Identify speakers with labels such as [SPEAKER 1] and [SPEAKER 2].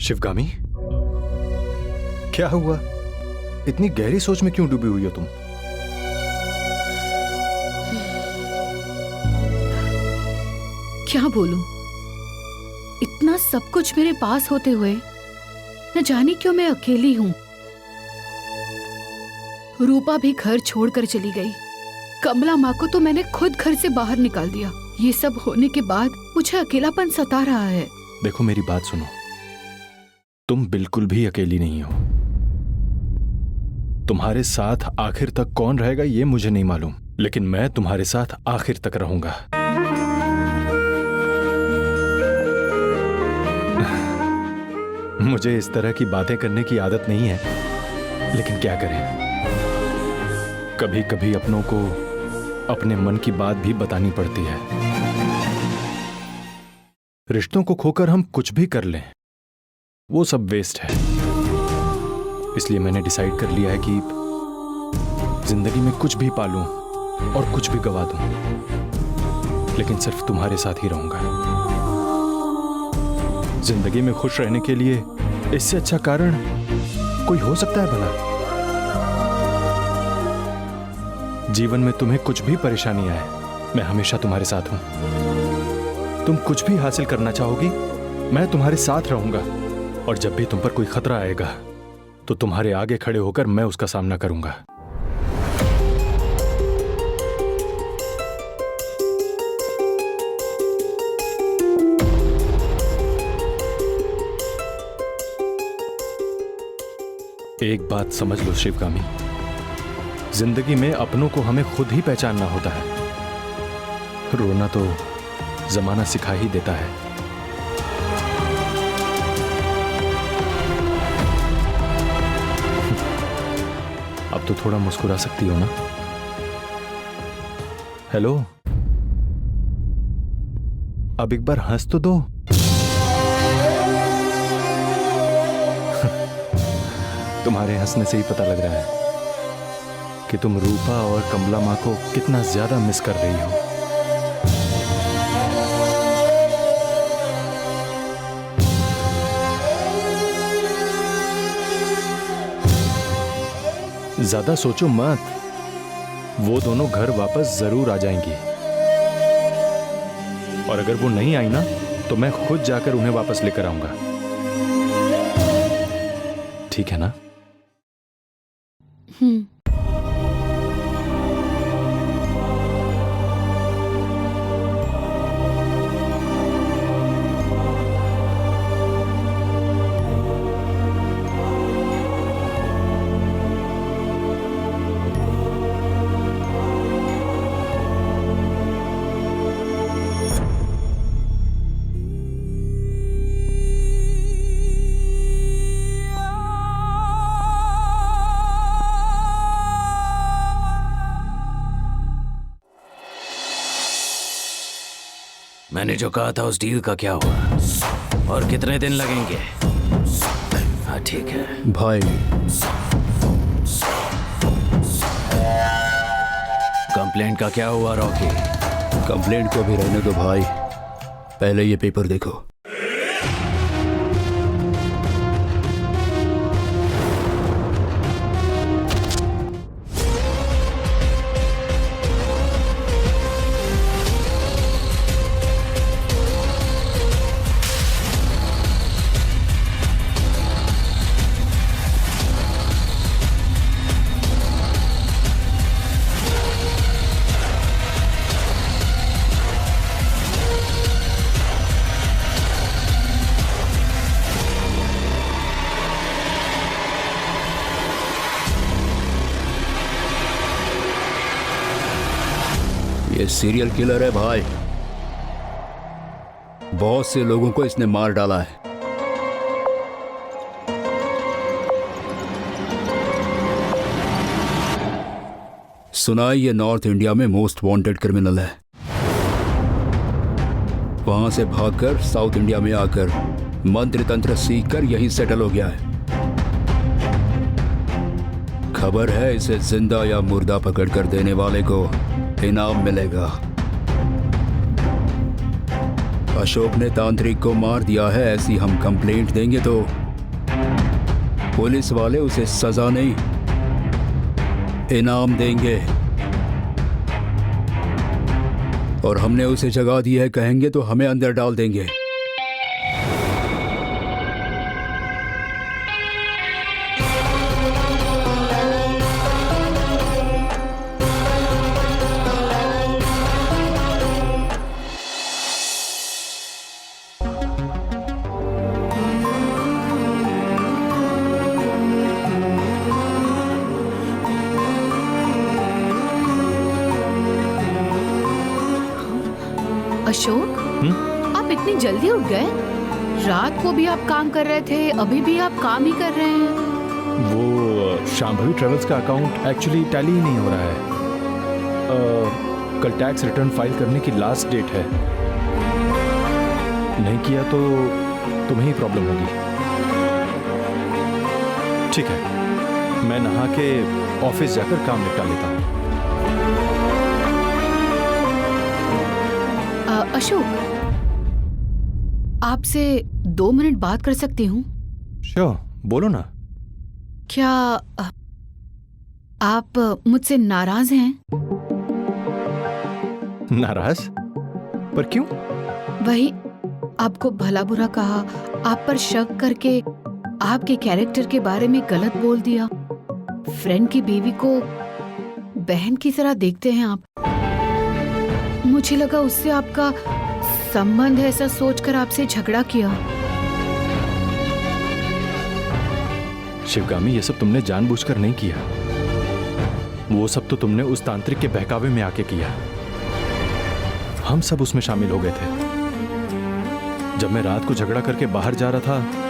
[SPEAKER 1] शिवगामी, क्या हुआ? इतनी गहरी सोच में क्यों डूबी हुई हो तुम?
[SPEAKER 2] क्या बोलूं? इतना सब कुछ मेरे पास होते हुए न जाने क्यों मैं अकेली हूं। रूपा भी घर छोड़कर चली गई। कमला माँ को तो मैंने खुद घर से बाहर निकाल दिया। ये सब होने के बाद मुझे अकेलापन सता रहा है।
[SPEAKER 1] देखो मेरी बात सुनो, तुम बिल्कुल भी अकेली नहीं हो। तुम्हारे साथ आखिर तक कौन रहेगा ये मुझे नहीं मालूम, लेकिन मैं तुम्हारे साथ आखिर तक रहूंगा। मुझे इस तरह की बातें करने की आदत नहीं है, लेकिन क्या करें, कभी कभी अपनों को अपने मन की बात भी बतानी पड़ती है। रिश्तों को खोकर हम कुछ भी कर लें, वो सब वेस्ट है। इसलिए मैंने डिसाइड कर लिया है कि जिंदगी में कुछ भी पालूं और कुछ भी गवा दूं, लेकिन सिर्फ तुम्हारे साथ ही रहूंगा। जिंदगी में खुश रहने के लिए इससे अच्छा कारण कोई हो सकता है भला? जीवन में तुम्हें कुछ भी परेशानी आए, मैं हमेशा तुम्हारे साथ हूं। तुम कुछ भी हासिल करना चाहोगी, मैं तुम्हारे साथ रहूंगा। और जब भी तुम पर कोई खतरा आएगा तो तुम्हारे आगे खड़े होकर मैं उसका सामना करूंगा। एक बात समझ लो शिवगामी, जिंदगी में अपनों को हमें खुद ही पहचानना होता है। रोना तो जमाना सिखा ही देता है। अब तो थोड़ा मुस्कुरा सकती हो ना? हेलो, अब एक बार हंस तो दो। तुम्हारे हंसने से ही पता लग रहा है कि तुम रूपा और कमला माँ को कितना ज्यादा मिस कर रही हो। ज्यादा सोचो मत, वो दोनों घर वापस जरूर आ जाएंगी। और अगर वो नहीं आई ना, तो मैं खुद जाकर उन्हें वापस लेकर आऊंगा। ठीक है ना?
[SPEAKER 3] मैंने जो कहा था उस डील का क्या हुआ और कितने दिन लगेंगे? हाँ ठीक है
[SPEAKER 4] भाई।
[SPEAKER 3] कंप्लेंट का क्या हुआ रॉकी?
[SPEAKER 4] कंप्लेंट को भी रहने दो भाई, पहले ये पेपर देखो। ये सीरियल किलर है भाई, बहुत से लोगों को इसने मार डाला है। सुना है ये नॉर्थ इंडिया में मोस्ट वांटेड क्रिमिनल है। वहां से भागकर साउथ इंडिया में आकर मंत्र तंत्र सीखकर यहीं सेटल हो गया है। खबर है इसे जिंदा या मुर्दा पकड़ कर देने वाले को इनाम मिलेगा। अशोक ने तांत्रिक को मार दिया है ऐसी हम कंप्लेंट देंगे तो पुलिस वाले उसे सजा नहीं, इनाम देंगे। और हमने उसे जगा दी है कहेंगे तो हमें अंदर डाल देंगे।
[SPEAKER 2] अशोक, आप इतनी जल्दी उठ गए? रात को भी आप काम कर रहे थे, अभी भी आप काम ही कर रहे हैं।
[SPEAKER 1] वो शांभवी ट्रेवल्स का अकाउंट एक्चुअली टैली ही नहीं हो रहा है। कल टैक्स रिटर्न फाइल करने की लास्ट डेट है। नहीं किया तो तुम्हें ही प्रॉब्लम होगी। ठीक है, मैं नहा के ऑफिस जाकर काम निपटा लेता हूँ।
[SPEAKER 2] अशोक, आपसे 2 मिनट बात कर सकती हूँ?
[SPEAKER 1] श्योर, बोलो ना।
[SPEAKER 2] क्या आप मुझसे नाराज हैं?
[SPEAKER 1] नाराज? पर क्यों?
[SPEAKER 2] वही, आपको भला बुरा कहा, आप पर शक करके आपके कैरेक्टर के बारे में गलत बोल दिया। फ्रेंड की बीवी को बहन की तरह देखते हैं आप। मुझे लगा उससे आपका संबंध है, ऐसा सोचकर आपसे झगड़ा किया।
[SPEAKER 1] शिवगामी, ये सब तुमने जानबूझकर नहीं किया। वो सब तो तुमने उस तांत्रिक के बहकावे में आके किया। हम सब उसमें शामिल हो गए थे। जब मैं रात को झगड़ा करके बाहर जा रहा था